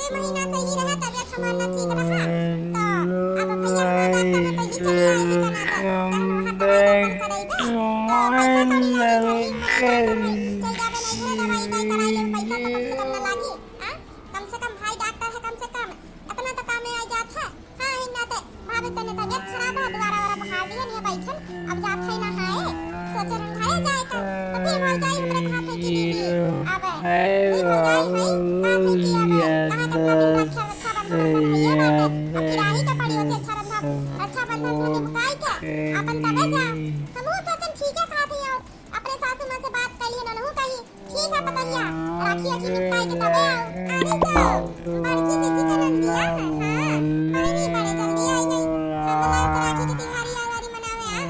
ये महीना सही रहा, तबियत हमारा ठीक रहा, तो अब भैया हाथ आपका में पहले चली आई ही कना तो तहन वहां दवाई दर्पण कराइबे तो पैसा कौड़ी लागी घरी मना तो भाई चल जाबे नहीं घरे दवाई वाई कराई ले, पैसा तो कम से कम न लागी। हां कम से कम भाई डॉक्टर है, कम से कम अपना तो काम में आ जात है। हां हिन्ना ते भाभी तने तबियत खराब है, दोबारा वाला बुखार दिया नहीं बैठन अब जात है ना हाए सोचे रन घरे जाए तो फिर भाई जाई हमरे खाते की दीदी अब नहीं हो जाई है काम है कि अब कहां तक दिन रखा अच्छा बंधन भैया बाटे अब किराही का पड़ी होते अच्छा बंधन होने मुकाई के अपन तबे जा हमहु सोचन ठीक है खाती हो अपने सासू मां से बात कर लिए ननहु कही ठीक है पतैया राखी अखी निपटाई के तबे आओ अरे तो बड़की दीदी का नंदिया हां नहीं बड़े जल्दी आई गई हमला राखी की तिहारी आवारी मनावे आ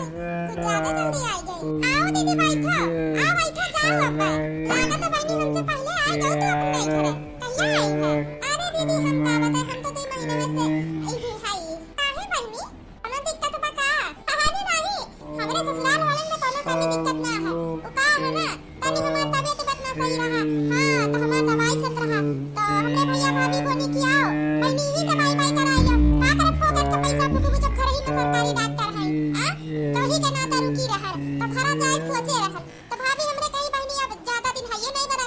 कुछ ज्यादा जल्दी आई गई। आओ दीदी बैठो आ बैठो जाओ अब लागत बहनी हमसे पहले आ जाओ तो अपने घरे कहिया आई है। अरे दीदी हम का बताए हम तो 2 महीने में से आई हाय काहे बहनी कोनो दिक्कत बा का कहानी नहीं हमरे ससुराल वाले में कोनो कमी दिक्कत ना है वो का है ना तनी हमार तबीयत बतना सही रहा। हां तो हमार दवाई चल रहा तो हमरे भैया भाभी बोली कि आओ बहनी ही दवाई वाई कराई लो का करे फोकट का पैसा फूफू जब घर ही में सरकारी डॉक्टर है हां तो ही के ना तो रुकी रह तो घरा जाए सोचे रह तो भाभी हमरे कही बहनी अब ज्यादा दिन है ये नहीं बड़ा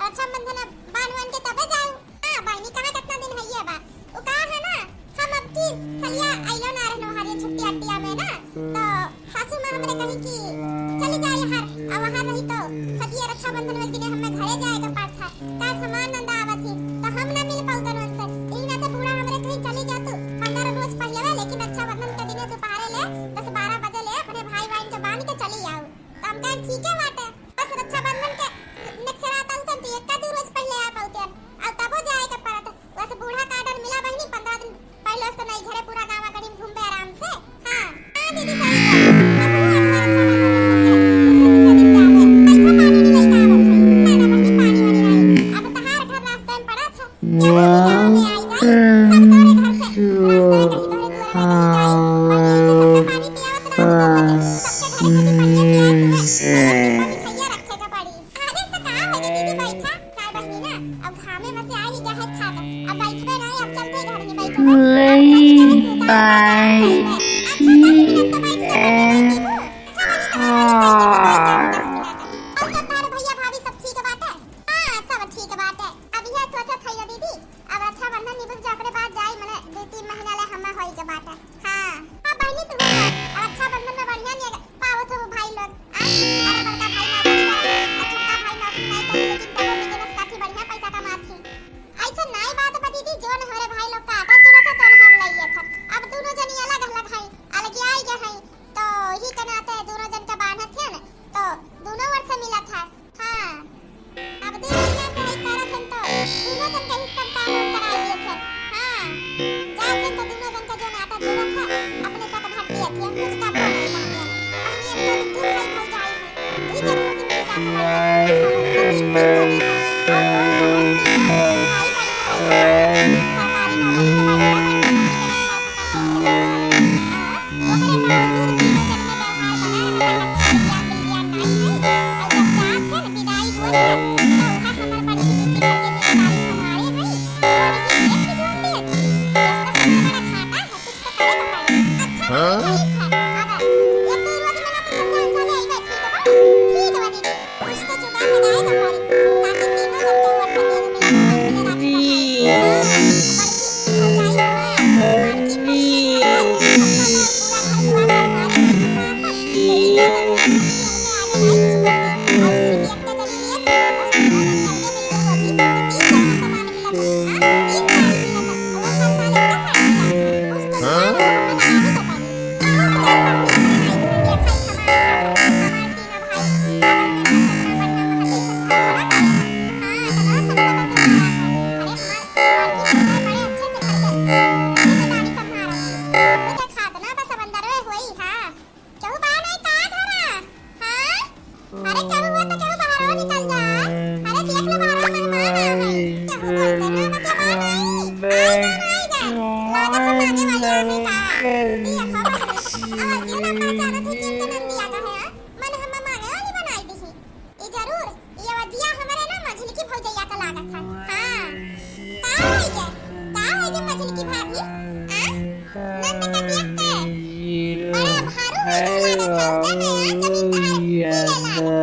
अच्छा बंधन बानवन के तबे जाऊ। हां बहनी कहां कितना दिन है ये बा वो का है ना हम अब की सलिया आइलो ना रहनो हरे छुट्टी हट्टिया में ना तो सासू मां हमरे कही कि चली जाए हर अब वहां रही तो सखिया रक्षा बंधन वाले दिन हमें घरे जाए का पाठ था का सामान नंदा आवत थी तो हम ना मिल पाऊ तन से इना तो बूढ़ा हमरे कहीं चली जा तू 15 रोज पहले वे लेकिन रक्षा बंधन के दिन दोपहर ले 10-12 बजे ले अपने भाई बहन के बांध के चली आओ तो हम कह ठीक है बात है बस रक्षा बंधन के नेक्स्ट रात आऊ तो एक का 2 रोज पहले आ पाऊ तन अब तब जाए के परत वैसे बूढ़ा का ऑर्डर मिला बहनी 15 दिन पहले तो नहीं घरे पूरा गांव गड़ी में घूम आराम से। हां हां दीदी सही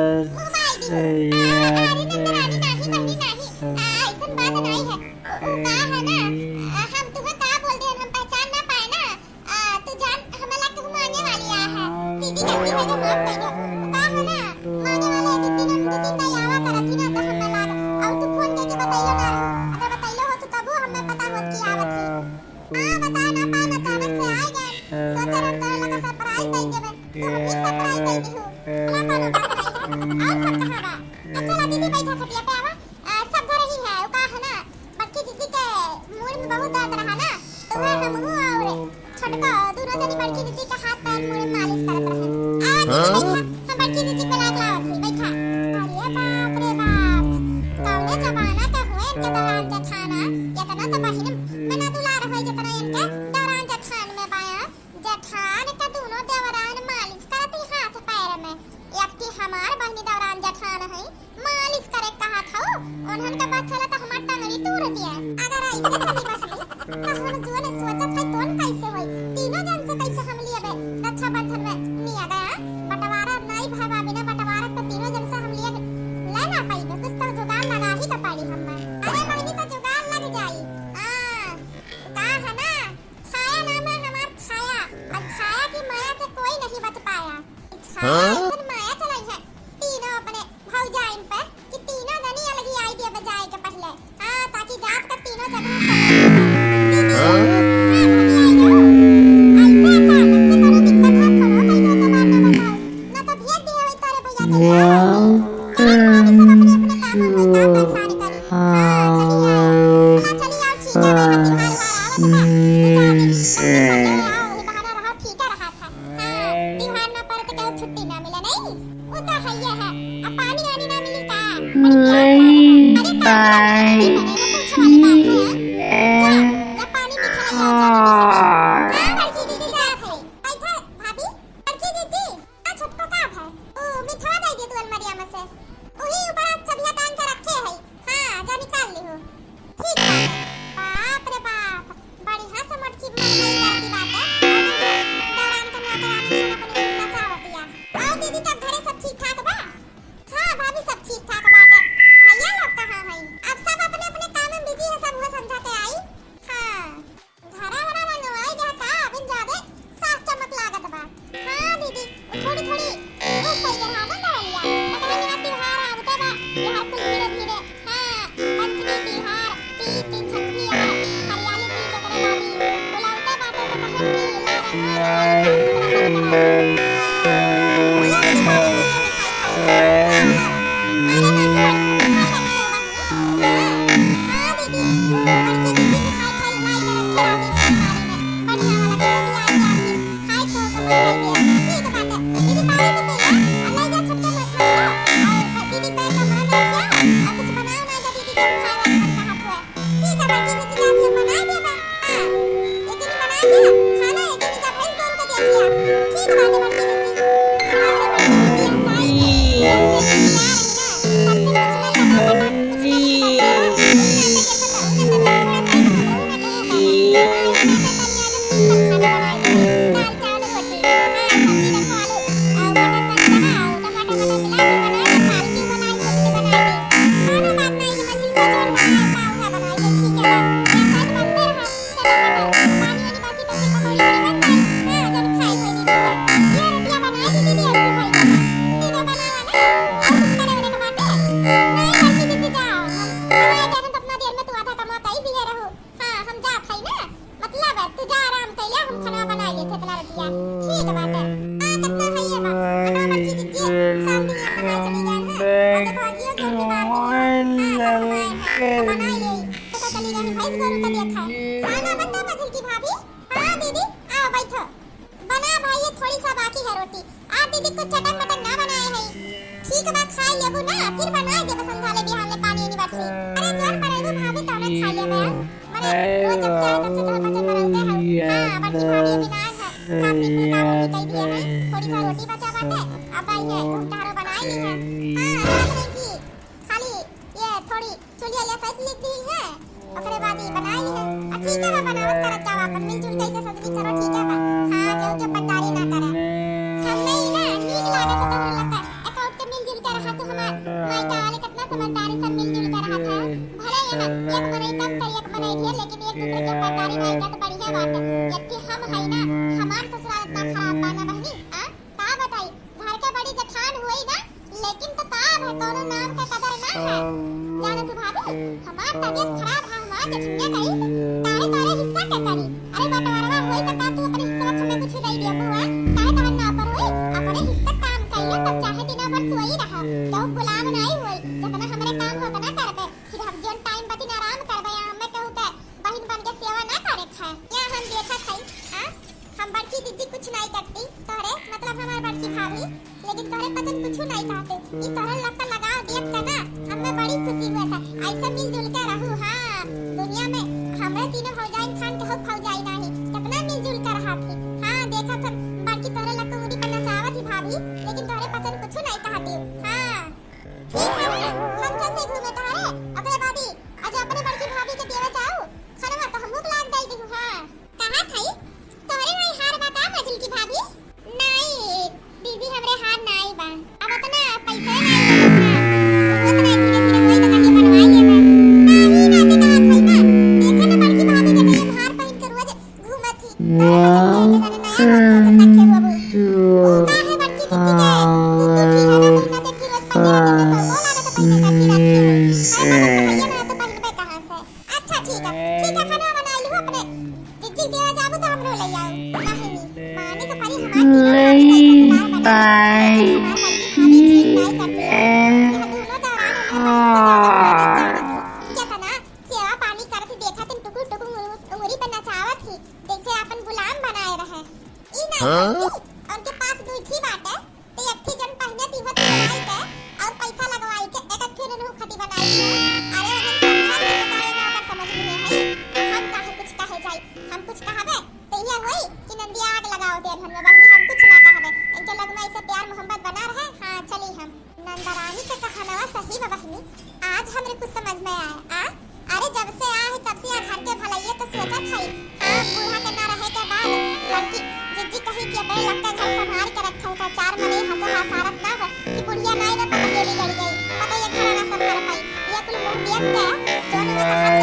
मोबाइल दी अरे नंदरानी नाही बहनी नाही ऐसन बात नहीं है वो का है ना हम तुम्हें का बोल दे हम पहचान ना पाए ना तू जान हमें लग घुमाने वाली आ है दीदी कहती है जो माफ कर दो का है ना माने वाले दीदी ने दो तीन आवा करा थी ना तो हमें लाग और तू फोन करके बताइयो ना अगर बताइयो हो तो तब हमें पता होत की आवत थी बता ना पाना अचानक से आ गए सोचा रहा तो लगा सरप्राइज दे देबे तो हम सरप्राइज दे दी हूं ना करो बात नहीं और सब कहां बा चला दीदी बैठा खटिया पे आवा सब घर ही है का है ना बच्ची दीदी के मुंह में बहुत दर्द रहा ना तो है हम और छोटका दोनों जनी बड़की दीदी के हाथ पैर मुंह में मालिश करत रहे हम बड़की दीदी पे लाग लावत थी बैठा अरे बाप रे बाप कौने जमाना का हुए इनके दौरान जठाना इतना तो बहिन मना दुलार होई जितना इनके दौरान जठान में बाया जठान का दोनों देवरान मालिश करती हाथ पैर में एकती हमार बहनी दौरान जठान है मालिश करे कहा था उन्हन का बात चला तो हमार टंगरी तोड़ दिया अगर ऐसे चली बात तो हम जो ने सोचा था कौन कैसे होई तीनों जन से कैसे हम लिए बे रक्षाबंधन में मिया गया बंटवारा नहीं भावा बिना बंटवारा तो तीनों जन से हम लिए ले ना पाई कुछ तो जुगाड़ लगा ही तो पाड़ी हम अरे बहनी तो जुगाड़ लग जाई का है ना छाया नाम है हमार छाया और छाया की माया से कोई नहीं बच पाया छाया इतन माया चलाई है तीनों अपने भौजाइन पे कि तीनों जनी अलग ही आई दिए बजाए के पहले ताकि जात का तीनों जगह यहाँ तो हमार मायका वाले कितना समझदारी से मिलजुल कर रहा था। भले यहाँ एक मनई कम कर एक मनई ढेर, लेकिन एक दूसरे के पटारी मायका तो बढ़िया बात है। जबकि हम है ना, हमार ससुराल इतना खराब बाना बहनी। का बताई, घर के बड़ी जठान हुई ना, लेकिन तो का है कोनो नाम का कदर ना है। जाने तू भाभी, हमार तबीयत खराब है, हमार जठनिया करी तारे तारे हिस्सा के करी। अरे बटवारा होई त का तू अपने हिस्सा हमें कुछ दे दिया बुआ, काहे तहन ना पर होई अपने हिस्सा काम कइले तब चाहे दिना भर सोई रहा। तो गुलाम नहीं होई, जतना हमरे काम होत ना करबे, फिर हम जोन टाइम बतिन आराम करबे, या हमें कहू के बहिन बन के सेवा ना करे खाए। या हम देखत हई हम बड़की दीदी कुछ नहीं करती तोरे, मतलब हमार बड़की भाभी, लेकिन तोरे पतन कुछ नहीं कहते। ई तोरे लगता लगाव देख के ना हमें बड़ी खुशी हुआ था। ऐसा मिलजुल के रहू। हां, दुनिया में हमरे तीनों भौजाई खान के हो भौजाई नहीं, कितना मिलजुल कर रहा थी। हां, देखा था बड़की तोरे लग उरी पन्ना चाहत थी भाभी, लेकिन तोरे पतन कुछ नहीं कहती। हां ठीक है ना, हम चलते घूमे तारे अपने भाभी, आज अपने बड़की भाभी के देवे जाओ खनवा तो हमहु लाग दई दी। हां, कहां थई तोरे वही हार बता मछली की भाभी? नहीं दीदी, हमरे हार नहीं बा, अब इतना पैसा नहीं बा। वो तो धीरे धीरे होई तो कहीं बनवाइए ना। नहीं ना ते कहां थई ना, देखा ना बड़की भाभी के ये हार पहन कर रोज घूमत थी। नया मत रखे हुआ वो का है बड़की दीदी के तू ठीक है ना, तू ना देखी रोज पहने रहती है, सब बोला तो पहने का फिर रखी है। अरे भैया ना तो पहन पे कहां से। अच्छा ठीक है खाना बना लूं अपने दीदी देवा जाबू तो हमरो ले आओ। नहीं मानी तो परी हमार तीनों का बाय भाभी ठीक नहीं करती है। यह दोनों दौरान क्या था ना, सेवा पानी करती देखा तुम टुकुर टुकुर उंगली पे नचावत थी, जैसे अपन गुलाम बनाए रहे। ई नहीं उनके पास दुई थी बात है, ते एक थी जन पहने थी होत बनाई के और पैसा लगवाई के एक थी नु खती बनाई के। अरे हम समझा तो काहे ना कर समझ में है। हम काहे कुछ कहे जाई, हम कुछ कहबे तो ये होई कि नंदिया आग लगाओ दे घर में बहनी, हम कुछ ना कहबे। इनके लग में ऐसे प्यार मोहब्बत बना रहे। हां चली हम नंदरानी का कहनावा सही बा बहनी, आज हमरे कुछ समझ में आया। अरे जब से आ है तब से घर के भलाइए तो सोचत है। हां, बूढ़ा के ना रहे के बाद लड़की जिज्जी कही कि अपने लगता घर संभाल के रखल का, चार मने हंसो हसारत ना हो कि बुढ़िया नहीं में पता ये बिगड़ गई, पता ये घर ना संभाल पाई। ये कुल मुंह देख के जो ने कहा कि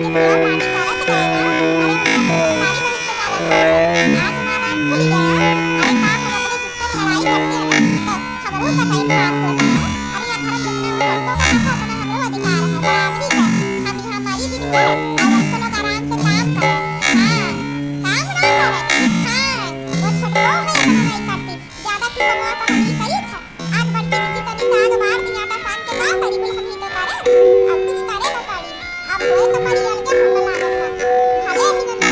हमरे पता उनके सेवा पानी करत गए ना। अरे आज हमारा खुल गया। अरे का हम अपने किससे लड़ाई करते हैं तो हमरो का टाइम पार होता है। अरे ये घर जितना हमको कहा था ना हमरो अधिकार है, बराबरी का हम यहाँ हमारी दिन पर और हमको लोग आराम से काम करें। हां काम ना करे। हां वो छोटो है नहीं करती ज्यादा की बनवा तो हम ही करी था। आज बड़की दीदी तनी साग मार दिया था शाम के का करी बोल हम ही तो करे, अब कुछ करे तो करी, अब होए तो करी अलग हम लागत था। भले ही ना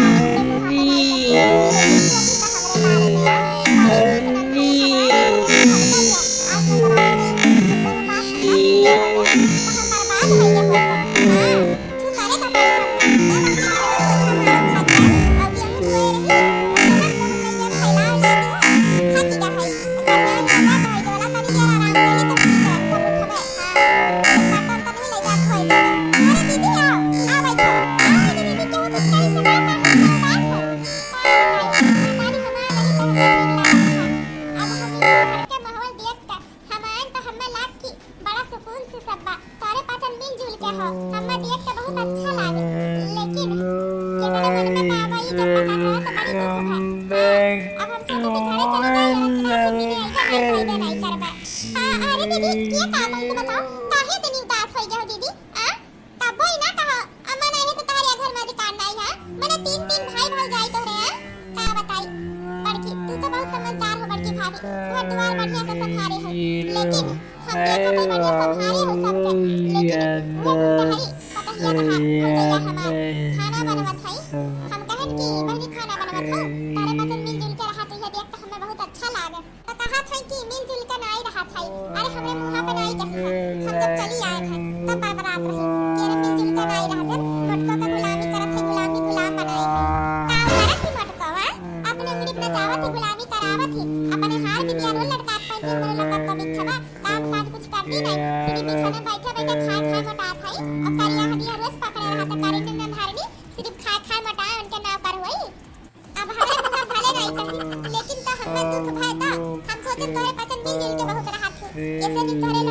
लेकिन तो हमें दुख भय था हम सोचे तोरे पतन मिल जुल के बहुत रहा थी जैसे भी तोरे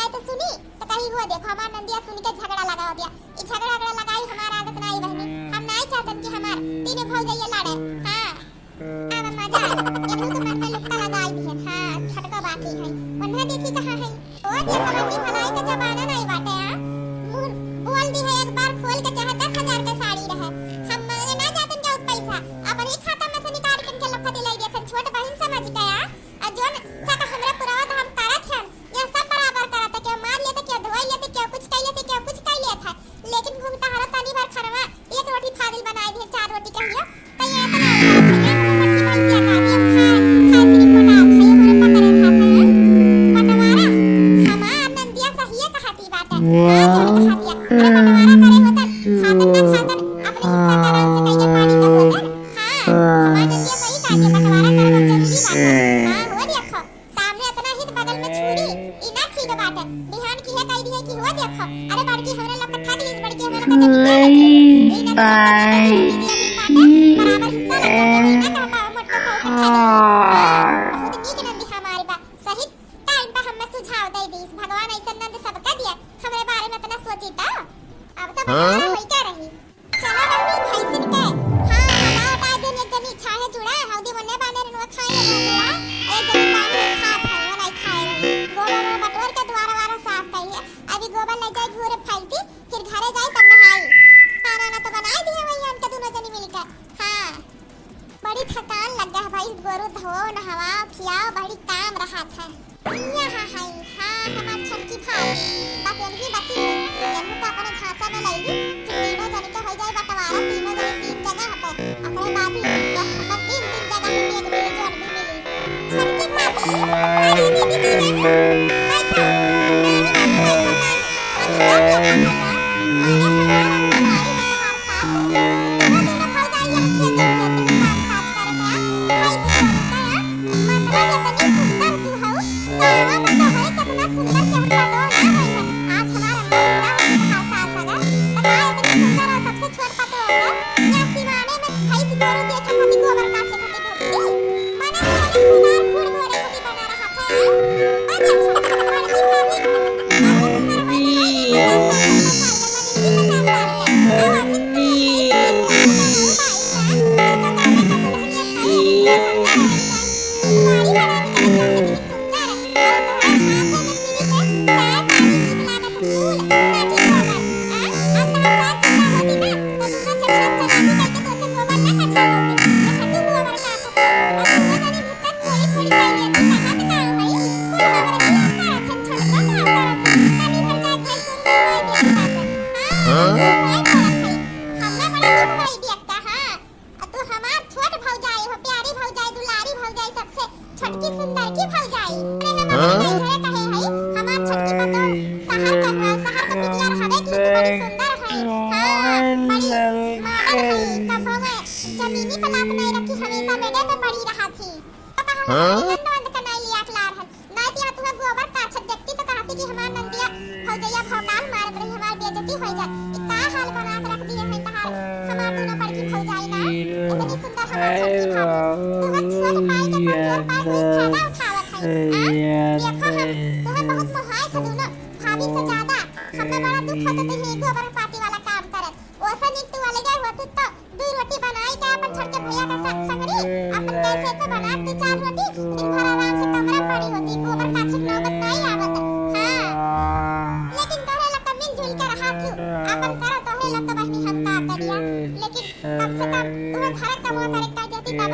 लगाए तो सुनी तो कहीं हुआ देखो हमार नंदिया सुन के झगड़ा लगा दिया। ई झगड़ा लगाई हमार आदत नहीं बहनी, हम नहीं चाहतन कि हमार तीनों भौजाइया लड़े। हां अब मजा ये तो मन में लुक्का लगाई दी है। हां छटका बाकी है वन्हा देखी कहां है ओ देखो लगी भलाई का जमाना नहीं बाटे। हां मुंह बोल दी है एक बार खोल के चाहे 10,000 का साड़ी रहे हम मांगे ना जातन के पैसा अपन ही खाता में से निकाल के लखा दिलाई देखन छोट बहन समझ गया आ जोन सका हमरा पुरावा तो हम करत हन या सब बराबर करत के मार लेते के धोई लेते के कुछ कह लेते के कुछ कह लेत है लेकिन घूमता हरा पानी भर खरवा एक रोटी फादिल बनाई दे 4 रोटी कहियो त या तना मट्टी भैंसिया का दिए खा सिरी पटा खायो मोरे पकड़े खाता है पटवारा हमार नंदिया सही कहती बात है। हां जोन कहती है अरे पटवारा करे होता खातन ना खातन अपने हिस्सा का आराम से कहिए पानी का होता। हां हमार नंदिया सही कहती है पटवारा करना जरूरी बात है। हां हो देखो सामने इतना हित बगल में छुरी ई ना ठीक बात है बिहान की है कह दी है कि हो देखो अरे बड़की हमरा लोग ठग लीस बड़की हमरा लोग जमीन दे बराबर हिस्सा लग जाए ना कहता मोटको को बहुत ठीक नंदी हमारी बात सही टाइम पे हमें सुझाव दे दी भगवान ऐसा नंद सबका दिया हमारे बारे में इतना सोची था अब तो बता होई क्या रही चलो बहनी भैंसिन के। हां हमारा बात दिन एक दिन इच्छा है जुड़ा हौदी बने बाने रनवा खाए जुड़ा एक दिन पानी खा खाए वो नहीं खाए रही गोबर में बटोर के द्वारा वारा साफ करिए अभी गोबर ले जाए घूरे फैलती फिर घरे जाए तब नहाई खाना ना तो बनाई दिए वही उनके दोनों जनी मिलकर। हां बड़ी थकान लग गया भाई गोरू धो नहवा खियाओ बड़ी काम रहा था यहाँ है। हां हमार छटकी भाई बस यही बची यही तो अपने भाषा में ले ली फिर तीनों जन के हो जाए बंटवारा तीनों जन 3 जगह पे अपने बात ही बस हम 3 जगह में एक भी जोड़ भी मिली छटकी भाभी अरे दीदी बैठो छटकी सुंदर की भौजाई अरे हम कहे है हमार छटकी पतो शहर का है शहर का पिटिया रहबे की बड़ी सुंदर है। हां बड़ी तब मैं जमीनी पलाप नहीं रखी हमेशा बेडे पे पड़ी रहा थी पता हम बंद का नहीं लिया क्लार है नहीं दिया तुम्हें गोबर का छत देखती तो कहती कि हमार नंदिया भौजैया भौकाल मारत रही हमार बेइज्जती हो जाए इतना हाल बना के रख दिए है तहार हमार दोनों पर की भौजाई ना इतनी सुंदर हमार छटकी भाभी तुम्हें छोड़ पाई के फायदा उठावत है। देखो हम तुम्हें बहुत मोहाय था दोनों भाभी से ज्यादा हमें बड़ा दुख होता तो ये गोबर पाती वाला काम करत ओसा निक तू वाले गए होत तो 2 रोटी बनाई के अपन छोड़ के भैया का संगरी अपन कैसे पे बना तू 4 रोटी दिन भर आराम से कमरा पड़ी होती गोबर का छिक नौबत नहीं आवत। हां लेकिन तोरे लगता मिलजुल के रहा तू अपन करो तोरे लगता बहनी हम का करिया लेकिन कम से कम तुम्हें घर का वो करे का देती तब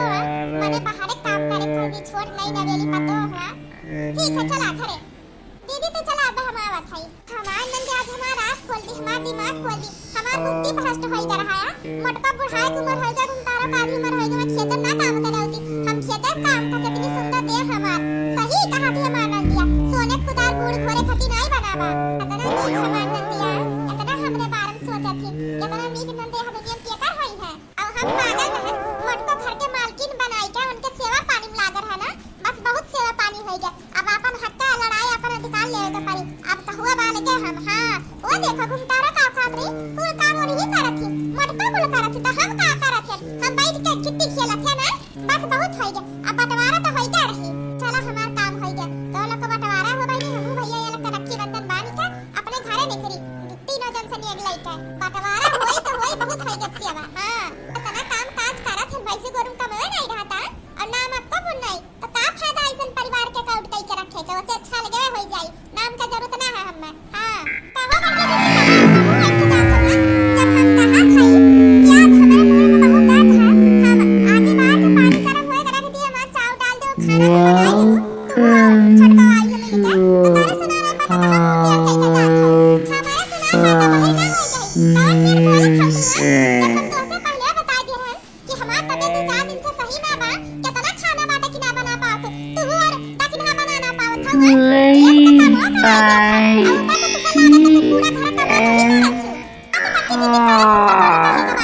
माने बाहर काम करे कोई छोड़ नहीं नवेली पतो है। ठीक है चला घरे दीदी तो चला अब हम आवत है हमार नंदी आज हमारा आँख खोल दी हमार दिमाग खोल दी हमार बुद्धि भ्रष्ट होई जा रहा है मोटका बुढ़ाए उम्र हो जा तुम तारा काजी उम्र हो जा खेतर ना काम कराउती हम खेतर काम का कितनी सुंदर देह हमार सही कहा थी हमार नंदिया सोने खुदार बूढ़ घोरे खती नहीं बनावा इतना नहीं हमार नंदिया इतना हमरे बारे में सोचा थी इतना नीक नंदी हम दुनिया के कर होई है अब हम पागल है मोटको घर के मालकिन बनाई के उनके सेवा पानी में लागर है ना बस बहुत सेवा पानी हो गया अब अपन हत्या लड़ाई अपन अधिकार ले तो पड़ी अब तो हुआ बाल के हम। हां वो देखो घुमतारा का खातरी वो काम और ही करत थी मोटका बोल करत थी तो हम का करत थे हम बैठ के किट्टी खेलत थे ना बस बहुत हो गया अब बंटवारा तो हो जा रही चलो हमार काम हो गया तो लोग को बंटवारा हो भाई हम भैया ये लोग रखी बंधन मैं। हाँ कहो बल्कि दीदी कहो एक इंतजार करना। जब हम कहा खाई याद हमारे मुंह में बहुत दर्द था। हम आगे बाहर के पानी गर्म होए रख दिया मां चाव डाल दो खाना को बनाई दो तू और छटका आई है मिलके तो तारे सुना रे पता हम मुंह में कहीं जात हो हमारे सुना है तो वही ना हो जाए और फिर बोले खा तू जब हम तो से पहले बता दिए हैं कि हमार तबीयत 4 दिन से सही ना बा कितना खाना बाटे कि ना बना पाओ तू और ताकि ना बना ना पाओ था एक तो काम हो कर और ऊपर से तू बनाने के पूरा घर का बात नहीं कर रखी अब बल्कि दीदी का बातें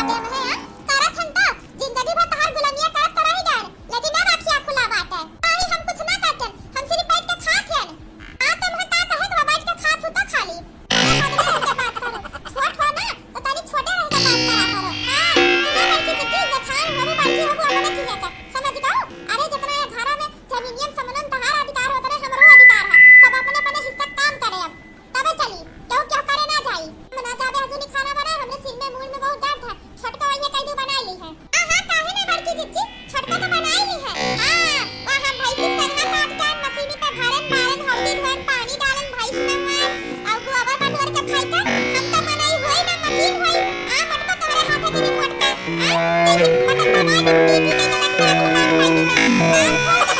में है तारा खंता जिंदगी भर तहार गुलामियां करत रही गए लेकिन अब आखियां खुला बात है आई हम कुछ ना करते हम सिर्फ बैठ के खात हैं आ तुम हटा कहे तो बैठ के खात हो तो खा ली बात करो छोट हो ना तो तारी छोटे रह के बात करा करो हां तू ना बल्कि दीदी ये खान हम बाकी हो अपने की है समझ गओ अरे जितना ये घर में जमीनियन समनन तहार अधिकार होता है हमरो अधिकार है सब अपने अपने हिस्सा काम करे अब तबे चली क्यों क्या करे ना जाई हम ना जाबे हजूनी खाना बनाए हमने सिर में मुंह में बहुत दर्द है छटका वही कई दो बना ली है हां काहे ना बड़की जिज्जी छटका तो बनाई ली है हां वहां भाई की संगा काट काट मशीनी पे भरन मारन हल्दी धोन पानी डालन भाई में हुआ और गोबर बटोर के खाई का हम तो बनाई होई ना मशीन होई हां मटका तोरे हाथ के रिमोट पे हां देखी मटका दबाई टीवी के लग मेरा को काम भाई हां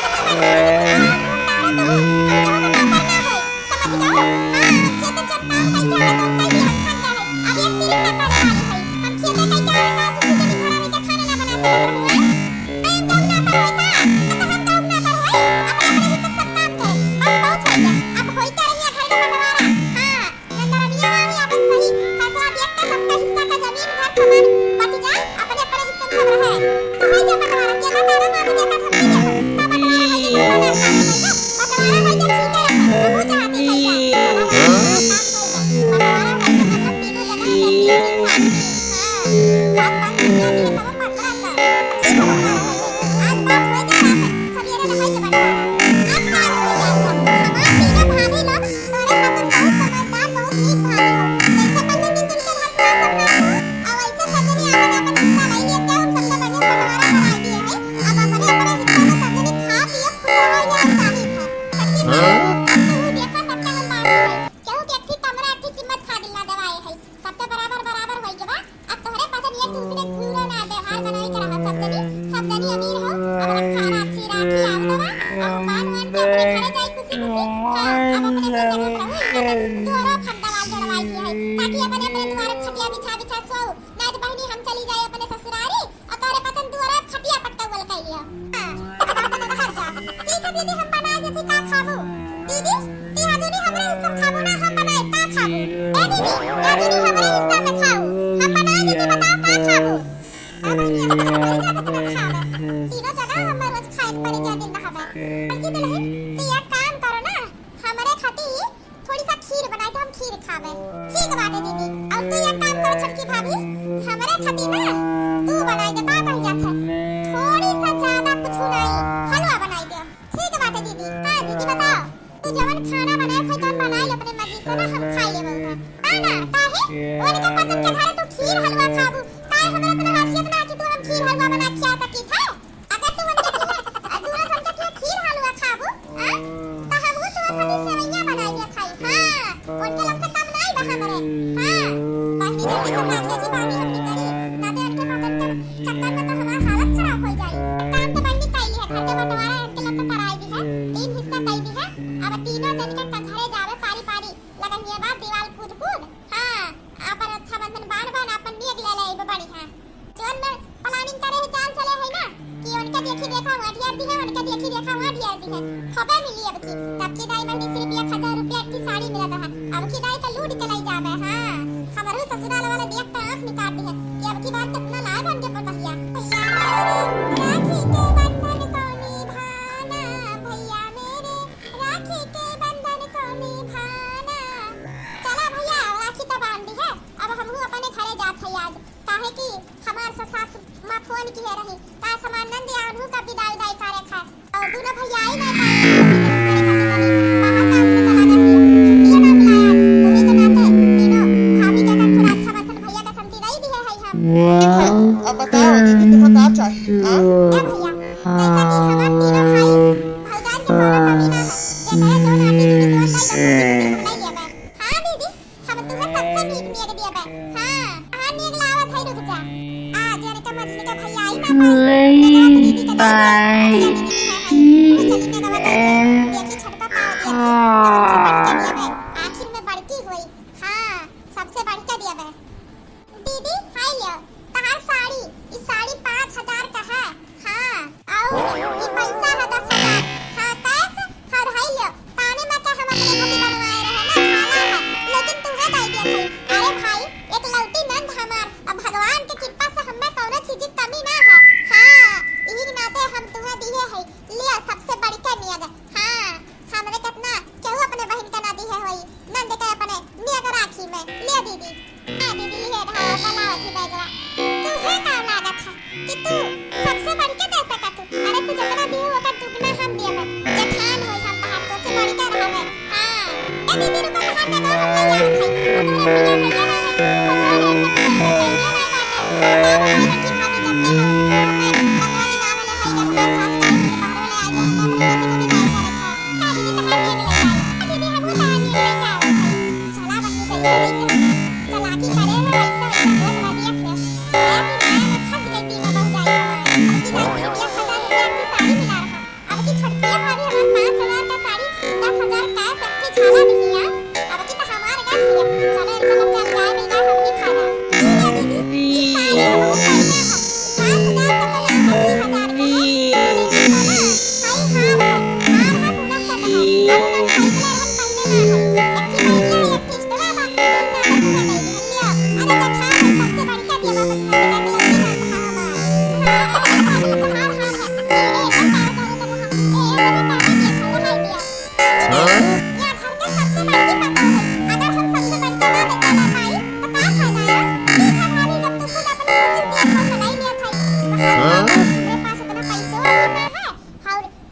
अब बताओ दीदी तुम्हें क्या चाहिए? हाँ? आखिर में बड़की हुई। हाँ सबसे बढ़ के दिया मैं। दीदी हाय लियो तहार साड़ी, इस साड़ी 5000 का है। हाँ और ये पैसा है 10,000। हाँ कैसे और हाय लियो ताने में क्या हम अपने भाभी बनवाए रहे ना खाना है, लेकिन तुम्हें दे दिया भाई। अरे भाई एक लौटी नंद हमार, अब भगवान की कृपा से हमें कौनो चीज की कमी ना है। हाँ इन्हीं के नाते हम तुम्हें दिए है लिया सबसे बड़ी के नियत। हाँ हमरे कितना केहू अपने बहन का ना दी है होई नंद के अपने नियत राखी में लिया दीदी। हाँ दीदी लिए रहा बनावत ही बैगवा। तुम्हें का लागत है कि तू सबसे बड़ी के दे सका तू। अरे तू जितना दी हो ओकर दुगना हम दिए मैं। जठान होई हम तहार तो से बड़ी का रहा मैं। हाँ ए दीदी रुको तहार में हम ले आवत है। तुम्हारा भैया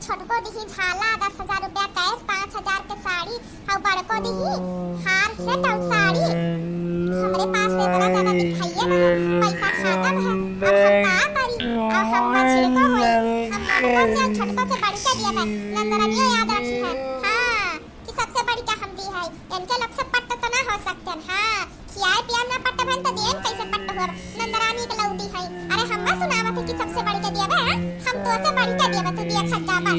छोटको दिही झाला 10,000 रुपया कैश, 5,000 के साड़ी और बड़को दिही हार सेट और साड़ी। हमारे पास इतना ज्यादा दिखाइए ना पैसा खत्म है। अब हम का करी और हम छिड़को होई हम बड़को से छोटको से बड़ी के दिया मैं। नंदरानिया याद रखी है। हाँ कि सबसे बड़ी का हम दी है। इनके लोग से पट्ट तो ना हो सकते। हाँ खियाए पियाए ना पट्ट बहन तो देन कैसे पट्ट हुआ नंदरानी के लौदी है। अरे हम सुनावत है कि सबसे बड़ी के दिया है। हम तो से बड़ी के दिया तू दिया खड्डा बस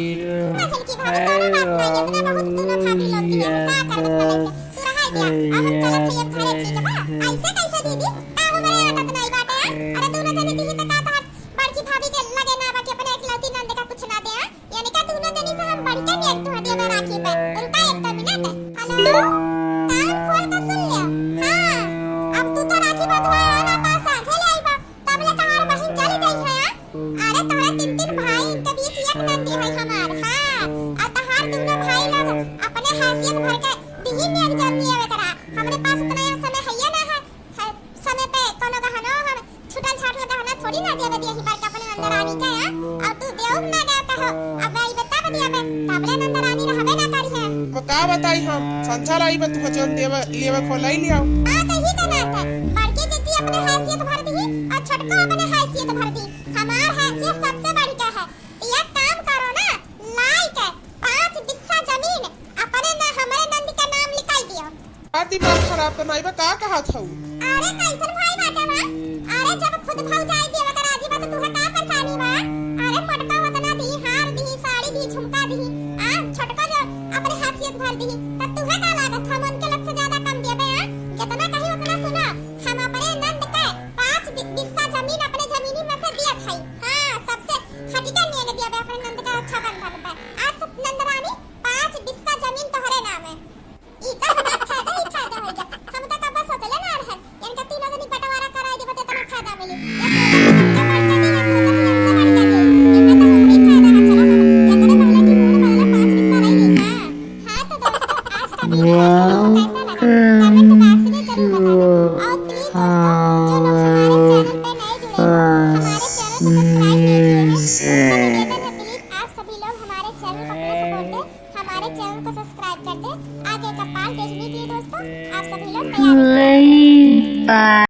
मजल की भाभी कोनो बात नहीं। इतना बहुत दोनों भाभी लोग दिए का कर बता लेके तू रहा दिया। अब हम चलत है घरे ठीक है बा। ऐसे कैसे दीदी का हमारे आदत नहीं बाटे। अरे दोनों जने दी तो का बात बड़की भाभी के लगे ना बाकी अपने इकलौती नंद का कुछ ना दे। यानी का दोनों जने से हम बड़ी के नहीं तू दिया मैं राखी पे रुका एक मिनट। हेलो कान खोल के सुन ले। हां अब तू तो राखी बंधवाया ना पास आजे ले आई बा तब ले तहार बहन चली गई है। अरे तोरा तीन भाई इनके बीच एक नंदी है हमार। हां और तहार दोनों भाई लोग अपने हैसियत भर के दिही में एग्जाम दिए वे करा। हमरे पास इतना समय है ना है समय पे कोनो गहना हम छुटल छाटल गहना थोड़ी ना देवे दिए ही बार अपने अंदर आनी के और तू देव ना दे कहो। अब आई बता दिया बे तबले अंदर आनी रहबे ना करी है। वो का बताई हम संसार आई बत हो जोन देव लेवे खोलाई लियो। हां तो ही का बात है। बड़की जितनी अपने हैसियत भर दी और छोटको अपने हैसियत भर दी। हमार हैसियत सबसे बड़ी का है। ये काम करो ना लाइक 5 बिस्सा जमीन अपने ना हमारे नंदी का नाम लिखाई दियो। आती बात खराब तो नहीं बा का कहा था। अरे कैसन भाई बाटे बा। अरे जब खुद भाव जाए देवे का राजी बा तो तुहा का परेशानी बा। अरे मोटका वतना दी हार दी साड़ी दी झुमका दी आ छोटका जो अपने हैसियत भर दी तब तुहा का लागत हम उनके लग से ज्यादा कम देबे। जितना कही उतना सुना हम अपने नंद के 5 बिस्सा जमीन अपने जमीनी में से दिया था। हां सबसे हटिका नहीं दिया बे अपने नंद का अच्छा बंधन पे। आज नंदरानी 5 बिस्सा जमीन तोहरे नाम है। ई का फायदा ही फायदा होगा। हम तो कब सोचले ना रहे इनका तीनों जनी बंटवारा कराई देबे त फायदा मिली। ये तो बढ़ के नहीं हमारे चैनल को सब्सक्राइब कर दे। आगे का पार्ट देखने के लिए दोस्तों आप सभी लोग तैयार रहिए।